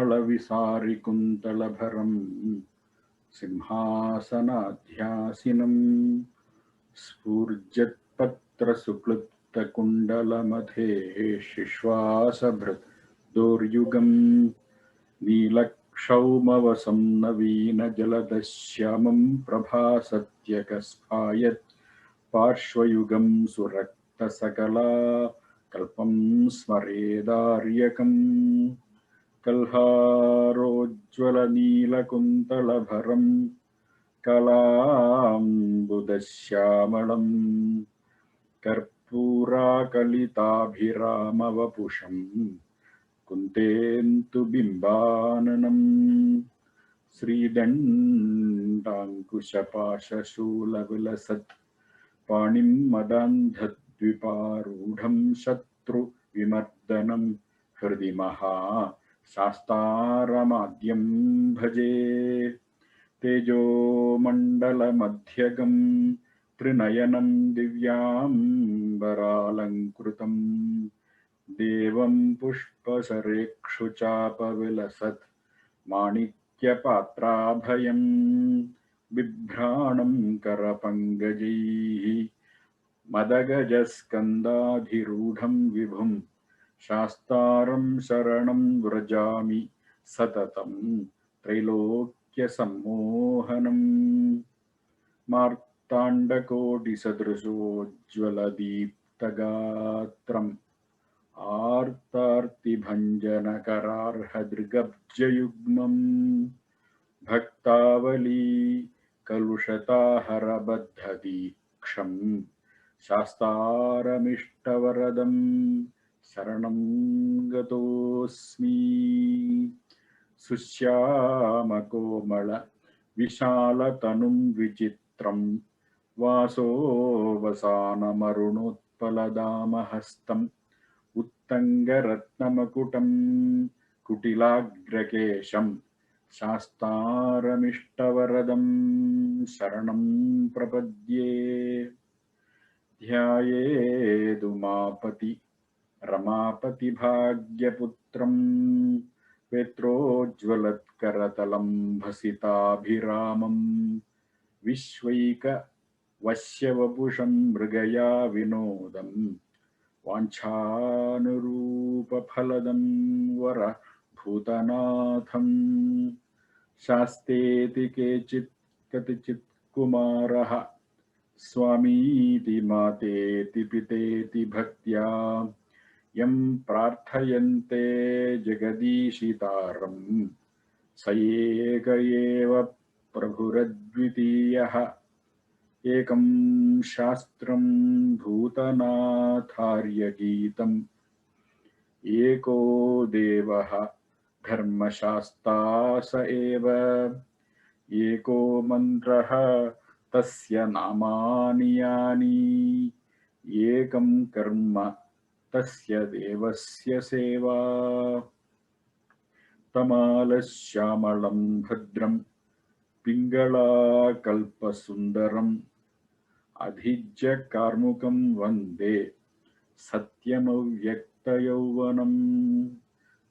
स्थलविसारिकुन्तलभरं सिंहासनाध्यासिनं स्फूर्जत्पत्रसुक्लुप्तकुण्डलमथे शिश्वासभृत् दोर्युगं नीलक्षौमवसं नवीनजलदश्यामं प्रभासत्यकस्फायत् पार्श्वयुगं सुरक्तसकला कल्पं स्मरेदार्यकम् कल्हारोज्ज्वलनीलकुन्तलभरं कलाम्बुदश्यामलं कर्पूराकलिताभिरामवपुषं कुन्तेन्दुबिम्बाननं श्रीदण्डाङ्कुशपाशशूलविलसत् पाणिं मदान्धद्विपारूढं शत्रुविमर्दनं हृदि महाशास्तारमाद्यं भजे तेजोमण्डलमध्यगं त्रिनयनं दिव्याम्बरालङ्कृतं देवं पुष्पसरेक्षुचापविलसत् माणिक्यपात्राभयं बिभ्राणं करपङ्कजैः मदगजस्कन्धाधिरूढं विभुं शास्तारं शरणं व्रजामि सततं त्रैलोक्यसम्मोहनं मार्ताण्डकोटिसदृशोज्ज्वलदीप्तगात्रम् आर्तार्तिभञ्जनकरार्हदृगब्जयुग्मम् भक्तावली कलुषताहरबद्धदीक्षं शास्तारमिष्टवरदं शरणं गतोऽस्मि सुश्यामकोमल विशालतनुं विचित्रं वासोवसानमरुणोत्पलदामहस्तम् उत्तङ्गरत्नमकुटं कुटिलाग्रकेशं शास्तारमिष्टवरदं शरणं प्रपद्ये ध्यायेदुमापति रमापतिभाग्यपुत्रं वेत्रोज्ज्वलत्करतलं भसिताभिरामं विश्वैकवश्यवपुषं मृगया विनोदं वाञ्छानुरूपफलदं वरभूतनाथं शास्तेति केचित् कतिचित् कुमारः स्वामीति मातेति पितेति भक्त्या यं प्रार्थयन्ते जगदीशितारं स एक एव प्रभुरद्वितीयः एकं शास्त्रं भूतनाथार्यगीतम् एको देवः धर्मशास्ता स एव एको मन्त्रः तस्य नामानि यानि एकं कर्म तस्य देवस्य सेवा तमालश्यामलं भद्रं पिङ्गलाकल्पसुन्दरम् अधिज्य कार्मुकं वन्दे सत्यमव्यक्तयौवनं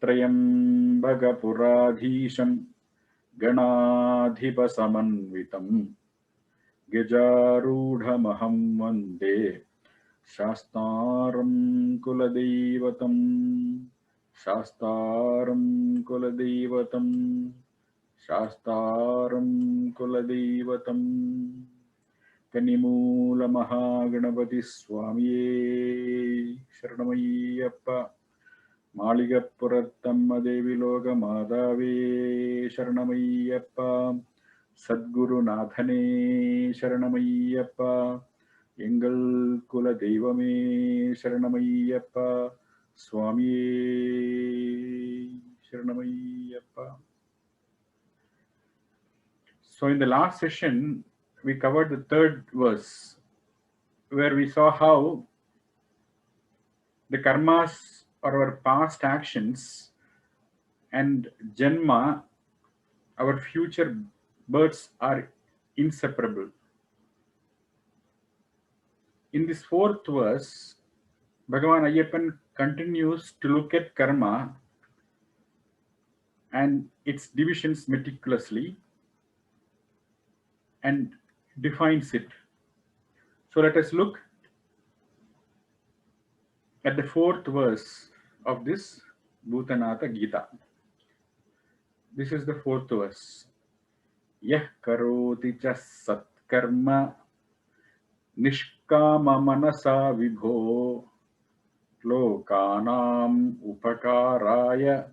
त्रयम्बकपुराधीशं गणाधिपसमन्वितं गजारूढमहं वन्दे शास्तारं कुलदैवतं शास्तारं कुलदैवतं शास्तारं कुलदैवतं कनिमूलमहागणपति स्वामिये शरणमय्यप्प माळिगपुरत्तम्म देवी लोकमातावे शरणमय्यप्प सद्गुरुनाथने शरणमय्यप्प एंगल कुल देवमे शरणमय्यप्प स्वामिये शरणमय्यप्प. So in the last session we covered the third verse where we saw how the karmas or our past actions and janma, our future births, are inseparable. In this fourth verse, Bhagavan Ayyappan continues to look at karma and its divisions meticulously and defines it. So let us look at the fourth verse of this Bhutanatha Gita. This is the fourth verse. Yah karoti cha satkarma nishkama manasa vibho lokanam upakaraya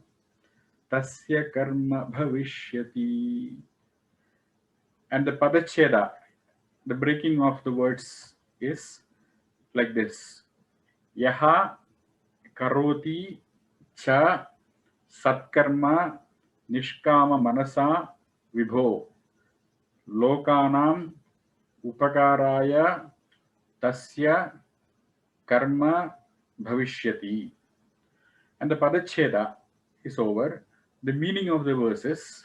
tasya karma bhavishyati. And the padacheda, the breaking of the words is like this. Yaha karoti cha satkarma nishkama manasa vibho lokanam upakaraya tasya karma bhavishyati. And the padacheda is over. The meaning of the verse is,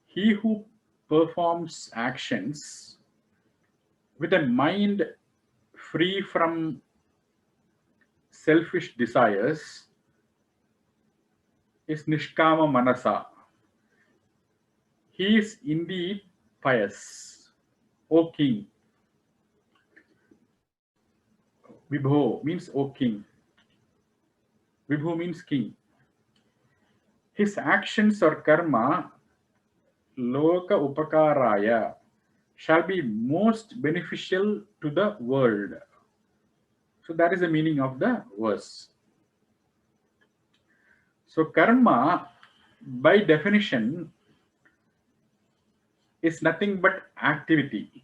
he who performs actions with a mind free from selfish desires is nishkama manasa. He is indeed pious. O king. Vibho means O king. Vibho means king. His actions or karma loka upakaraya shall be most beneficial to the world. So that is the meaning of the verse. So karma, by definition, is nothing but activity.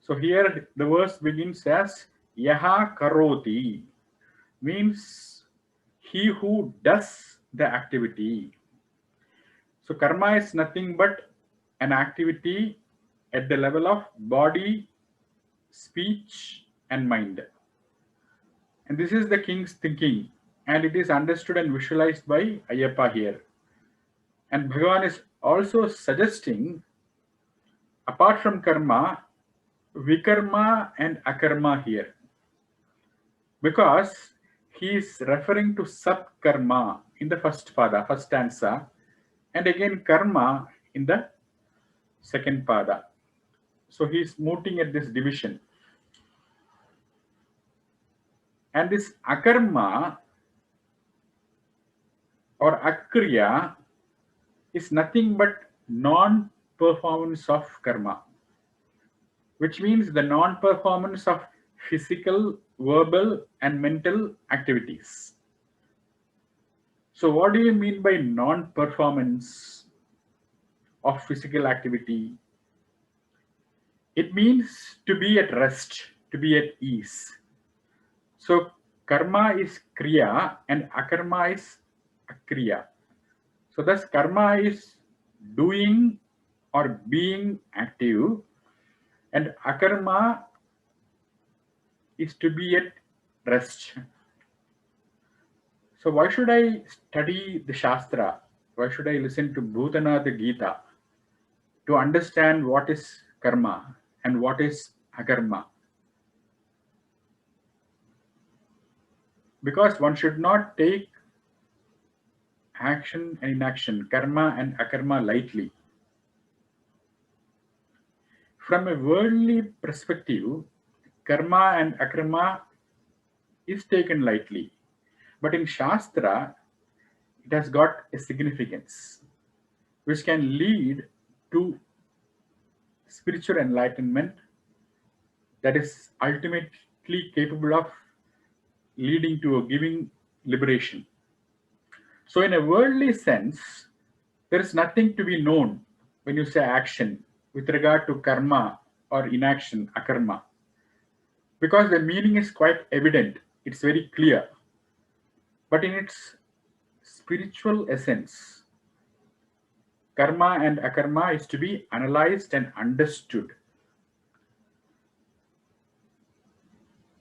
So here the verse begins as yaha karoti, means he who does the activity. So karma is nothing but an activity at the level of body, speech, and mind. And this is the king's thinking, and it is understood and visualized by Ayyappa here. And Bhagavan is also suggesting, apart from karma, vikarma and akarma here. Because he is referring to sat karma in the first pada, first stanza, and again karma in the second pada. So he is mooting at this division. And this akarma or akriya is nothing but non-performance of karma, which means the non-performance of physical, verbal, and mental activities. So what do you mean by non-performance of physical activity? It means to be at rest, to be at ease. So karma is kriya and akarma is akriya. So thus karma is doing or being active, and akarma is to be at rest. So why should I study the Shastra? Why should I listen to Bhutanatha Gita to understand what is karma and what is akarma? Because one should not take action and inaction, karma and akarma, lightly. From a worldly perspective, karma and akarma is taken lightly. But in Shastra, it has got a significance which can lead to spiritual enlightenment that is ultimately capable of leading to a giving liberation. So in a worldly sense, there is nothing to be known when you say action with regard to karma or inaction, akarma, because the meaning is quite evident, it's very clear. But in its spiritual essence, karma and akarma is to be analyzed and understood.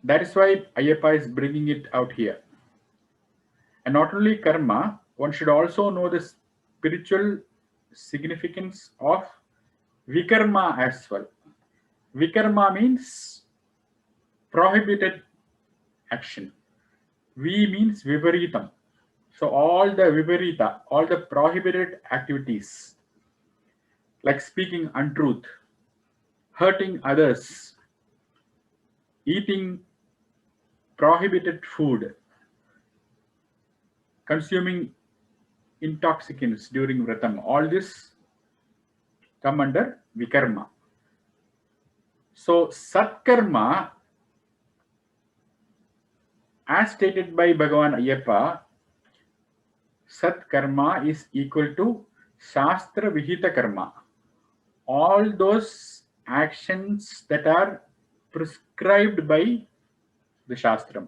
That is why Ayyappa is bringing it out here. And not only karma, one should also know the spiritual significance of vikarma as well. Vikarma means prohibited action. V means viparitam. So all the viparita, all the prohibited activities, like speaking untruth, hurting others, eating prohibited food, consuming intoxicants during vratam, all this come under vikarma. So satkarma, as stated by Bhagavan Ayyappa, satkarma is equal to shastra vihita karma. All those actions that are prescribed by the shastram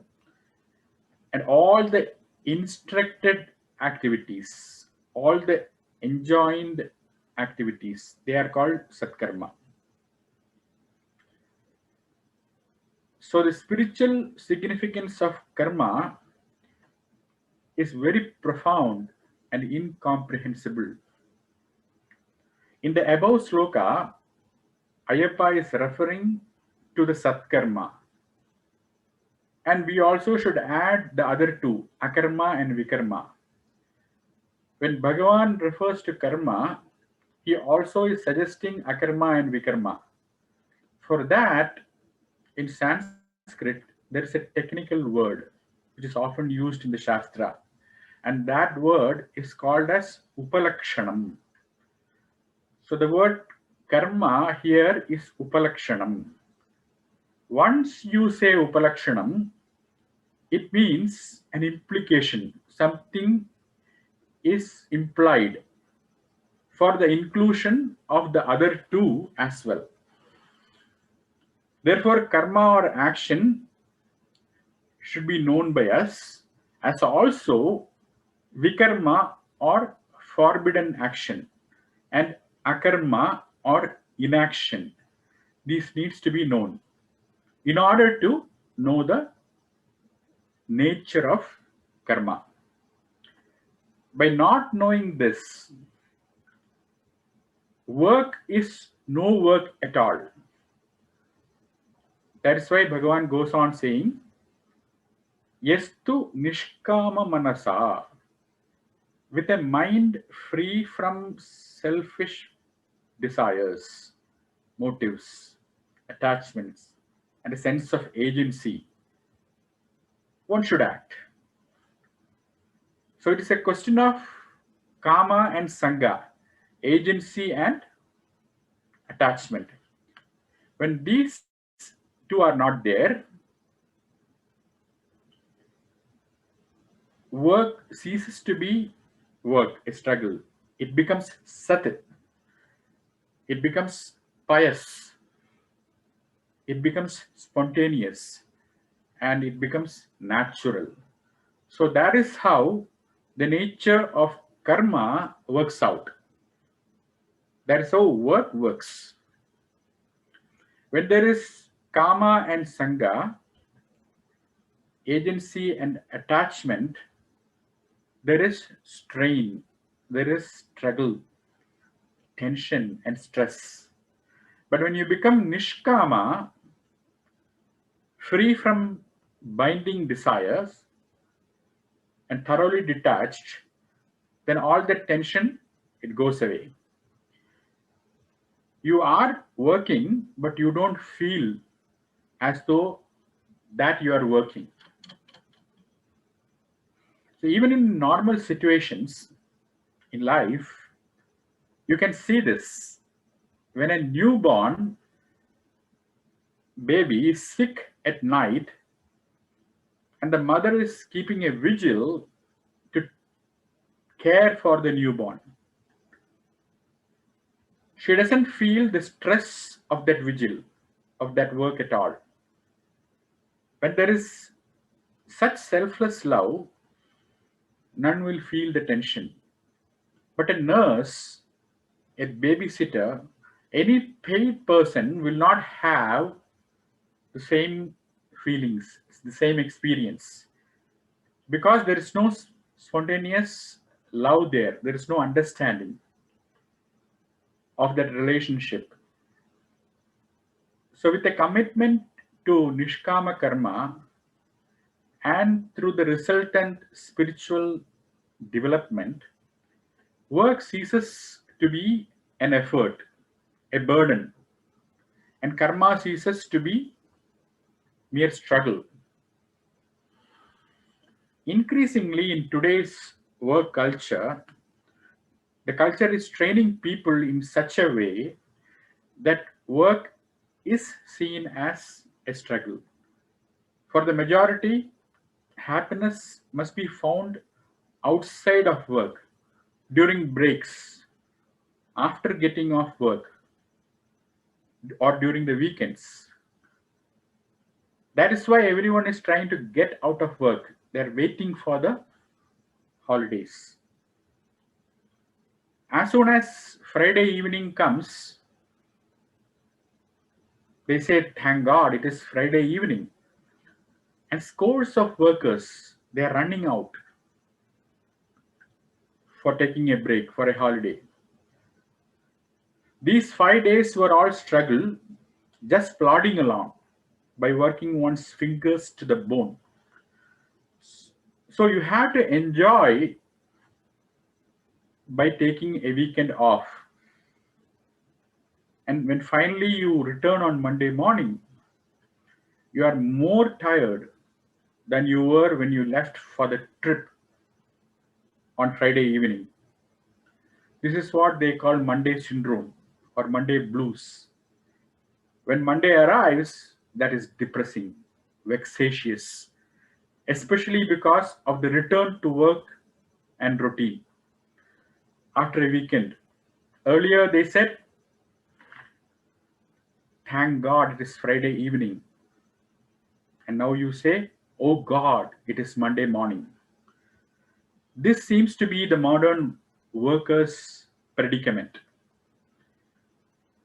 and all the instructed activities, all the enjoined activities, they are called satkarma. So the spiritual significance of karma is very profound and incomprehensible. In the above sloka, Ayyappa is referring to the satkarma. And we also should add the other two, akarma and vikarma. When Bhagavan refers to karma, he also is suggesting akarma and vikarma. For that, in Sanskrit, there is a technical word which is often used in the Shastra. And that word is called as upalakshanam. So the word karma here is upalakshanam. Once you say upalakshanam, it means an implication. Something is implied for the inclusion of the other two as well. Therefore, karma or action should be known by us as also vikarma or forbidden action and akarma or inaction. This needs to be known in order to know the nature of karma. By not knowing this, work is no work at all. That is why Bhagavan goes on saying, Yastu nishkama manasa, with a mind free from selfish desires, motives, attachments, and a sense of agency, one should act. So it is a question of kama and sangha, agency and attachment. When these two are not there, work ceases to be work, a struggle. It becomes sat. It becomes pious. It becomes spontaneous. And it becomes natural. So that is how the nature of karma works out. That is how work works. When there is kama and sangha, agency and attachment, there is strain, there is struggle, tension, and stress. But when you become nishkama, free from binding desires, and thoroughly detached, then all the tension, it goes away. You are working, but you don't feel as though that you are working. So even in normal situations in life, you can see this. When a newborn baby is sick at night and the mother is keeping a vigil to care for the newborn, she doesn't feel the stress of that vigil, of that work at all. When there is such selfless love, none will feel the tension. But a nurse, a babysitter, any paid person will not have the same feelings, the same experience. Because there is no spontaneous love there, there is no understanding of that relationship. So with a commitment to nishkama karma and through the resultant spiritual development, work ceases to be an effort, a burden, and karma ceases to be mere struggle. Increasingly, in today's work culture, the culture is training people in such a way that work is seen as a struggle. For the majority, happiness must be found outside of work, during breaks, after getting off work, or during the weekends. That is why everyone is trying to get out of work. They're waiting for the holidays. As soon as Friday evening comes, they say, thank God it is Friday evening. And scores of workers, they are running out for taking a break, for a holiday. These 5 days were all struggle, just plodding along by working one's fingers to the bone. So you have to enjoy by taking a weekend off. And when finally you return on Monday morning, you are more tired than you were when you left for the trip on Friday evening. This is what they call Monday syndrome or Monday blues. When Monday arrives, that is depressing, vexatious, especially because of the return to work and routine after a weekend. Earlier they said, thank God it is Friday evening. And now you say, oh God, it is Monday morning. This seems to be the modern worker's predicament.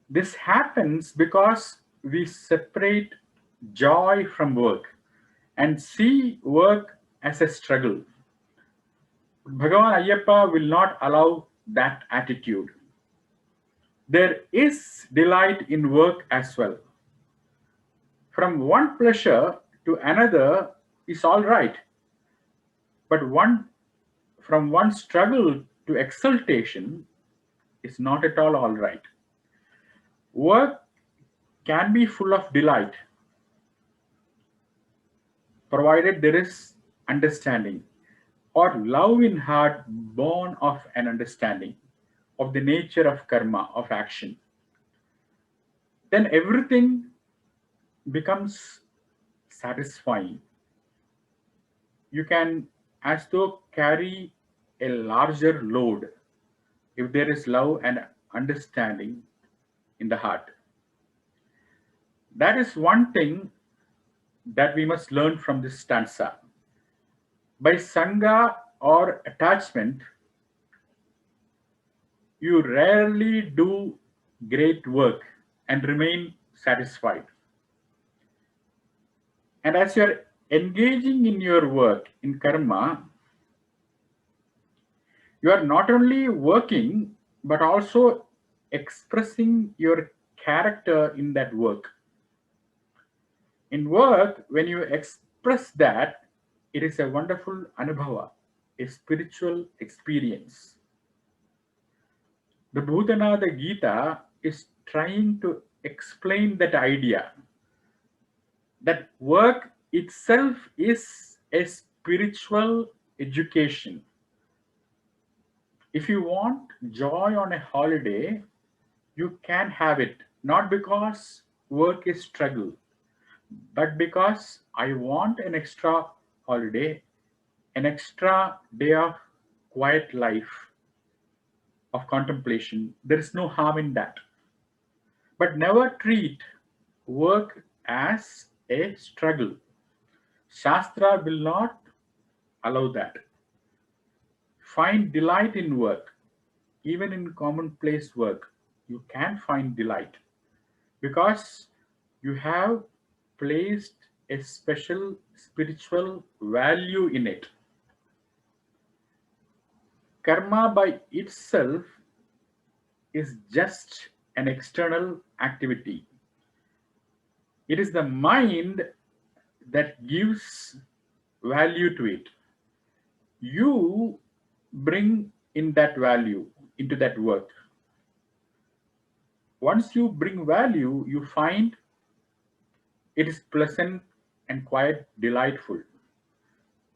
This happens because we separate joy from work and see work as a struggle. Bhagavan Ayyappa will not allow that attitude. There is delight in work as well. From one pleasure to another is all right, but from one struggle to exaltation is not at all right. Work can be full of delight, provided there is understanding or love in heart born of an understanding of the nature of karma, of action. Then everything becomes satisfying. You can, as though, carry a larger load if there is love and understanding in the heart. That is one thing that we must learn from this stanza. By Sangha or attachment, you rarely do great work and remain satisfied. And as you're engaging in your work, in karma, you are not only working, but also expressing your character in that work. In work, when you express that, it is a wonderful anubhava, a spiritual experience. The Bhutanada Gita is trying to explain that idea that work itself is a spiritual education. If you want joy on a holiday, you can have it, not because work is struggle, but because I want an extra holiday, an extra day of quiet life, of contemplation. There is no harm in that. But never treat work as a struggle. Shastra will not allow that. Find delight in work. Even in commonplace work, you can find delight because you have placed a special spiritual value in it. Karma by itself is just an external activity. It is the mind that gives value to it. You bring in that value into that work. Once you bring value, you find it is pleasant and quite delightful.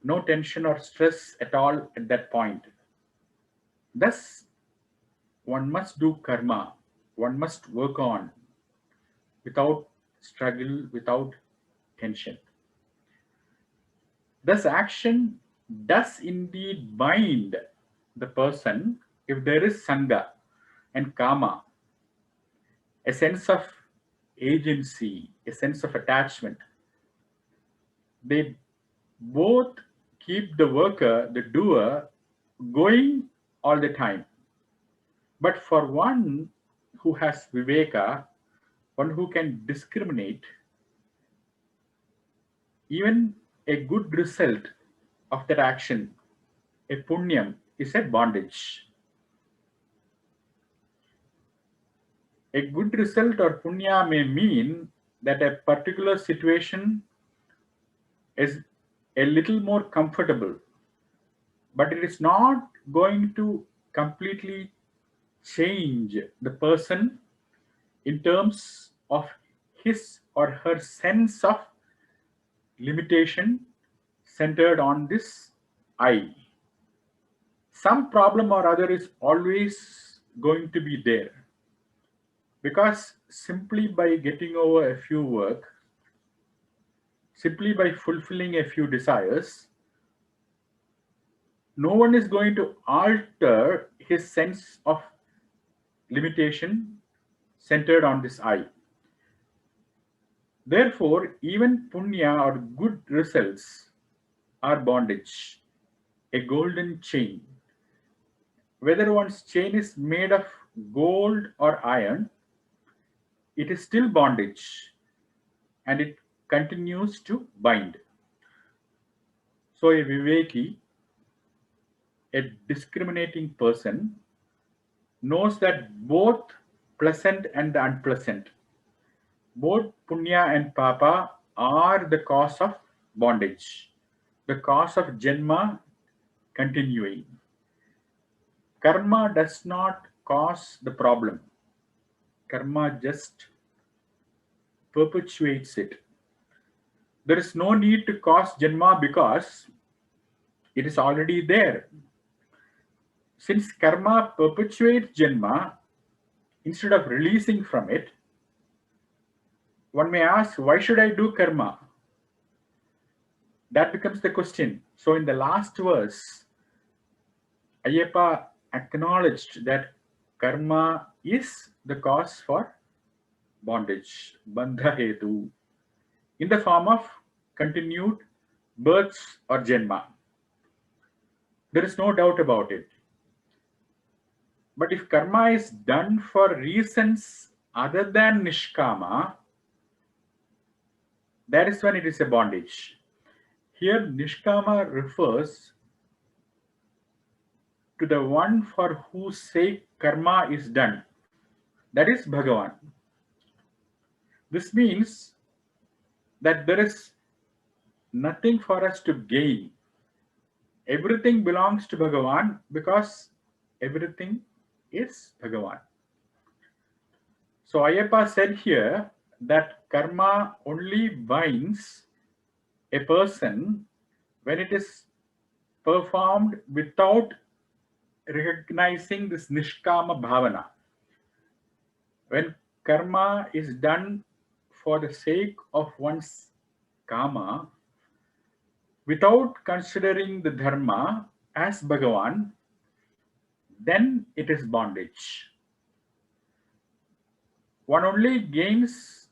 No tension or stress at all at that point. Thus, one must do karma, one must work on without struggle, without tension. Thus, action does indeed bind the person if there is sangha and kama, a sense of agency, a sense of attachment. They both keep the worker, the doer, going all the time. But for one who has viveka, one who can discriminate, even a good result of that action, a punyam, is a bondage. A good result or punya may mean that a particular situation is a little more comfortable, but it is not going to completely change the person in terms of his or her sense of limitation centered on this I. Some problem or other is always going to be there, because simply by getting over a few work, simply by fulfilling a few desires, no one is going to alter his sense of limitation centered on this I. Therefore, even punya or good results are bondage, a golden chain. Whether one's chain is made of gold or iron, it is still bondage and it continues to bind. So, a viveki, a discriminating person, knows that both pleasant and unpleasant, both punya and papa, are the cause of bondage, the cause of janma continuing. Karma does not cause the problem, karma just perpetuates it. There is no need to cause janma because it is already there. Since karma perpetuates janma, instead of releasing from it, one may ask, why should I do karma? That becomes the question. So in the last verse, Ayyappa acknowledged that karma is the cause for bondage, bandha hetu, in the form of continued births or janma. There is no doubt about it. But if karma is done for reasons other than nishkama, that is when it is a bondage. Here, nishkama refers to the one for whose sake karma is done. That is Bhagavan. This means that there is nothing for us to gain. Everything belongs to Bhagavan because everything is Bhagavan. So Ayyappa said here that karma only binds a person when it is performed without recognizing this nishkama bhavana. When karma is done for the sake of one's kama, without considering the dharma as Bhagavan, then it is bondage. One only gains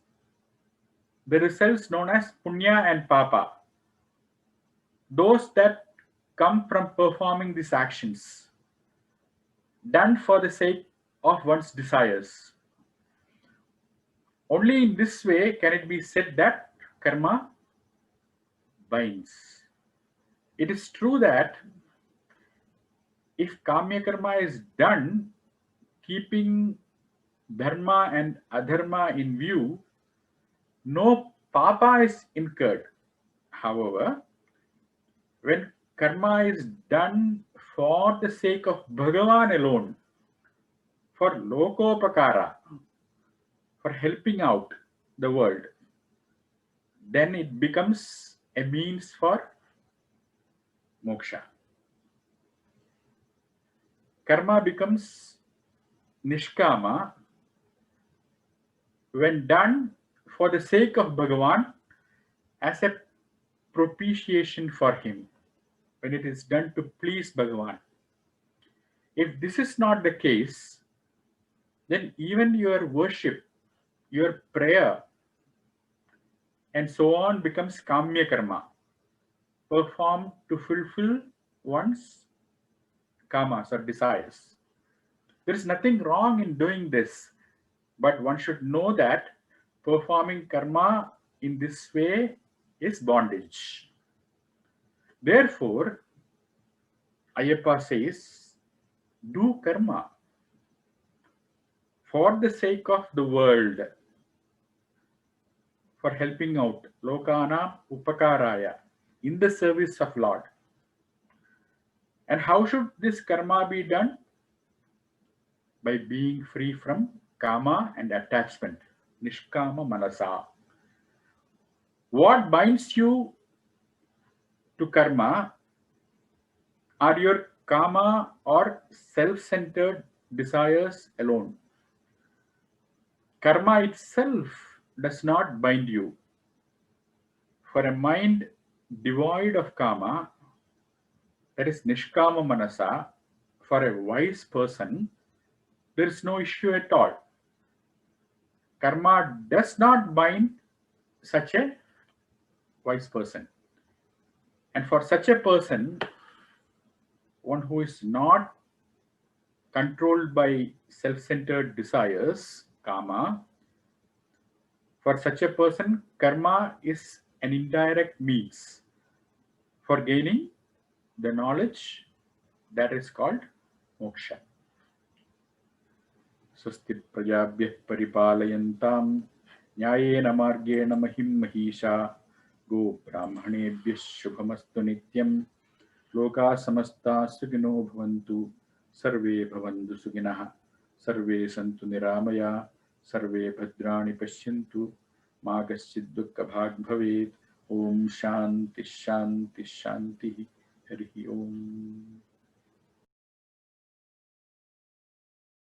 the results known as punya and papa, those that come from performing these actions done for the sake of one's desires. Only in this way can it be said that karma binds. It is true that if kamya karma is done keeping dharma and adharma in view, no papa is incurred. However, when karma is done for the sake of Bhagavan alone, for lokopakara, for helping out the world, then it becomes a means for moksha. Karma becomes nishkama when done for the sake of Bhagavan as a propitiation for him, when it is done to please Bhagavan. If this is not the case, then even your worship, your prayer, and so on becomes kamya karma, performed to fulfill one's kamas or desires. There is nothing wrong in doing this, but one should know that performing karma in this way is bondage. Therefore, Ayyappa says, do karma for the sake of the world, for helping out, lokana upakaraya, in the service of Lord. And how should this karma be done? By being free from kama and attachment, nishkama manasa. What binds you to karma are your kama or self-centered desires alone. Karma itself does not bind you. For a mind devoid of kama, that is nishkama manasa, for a wise person, there is no issue at all. Karma does not bind such a wise person. And for such a person, one who is not controlled by self-centered desires, kama, for such a person, karma is an indirect means for gaining the knowledge that is called moksha. Swasti prajabhyah paripalayantam nyayena margena mahim mahisha go brahmanebhyah shubhamastu nityam loka samasta sugino bhavantu sarve bhavantu suginah sarve santu niramaya सर्वे भद्राणि पश्यन्तु मा कश्चित् दुःखभाग् भवेत्। ओम शांति शांति शांति। हरि ओम।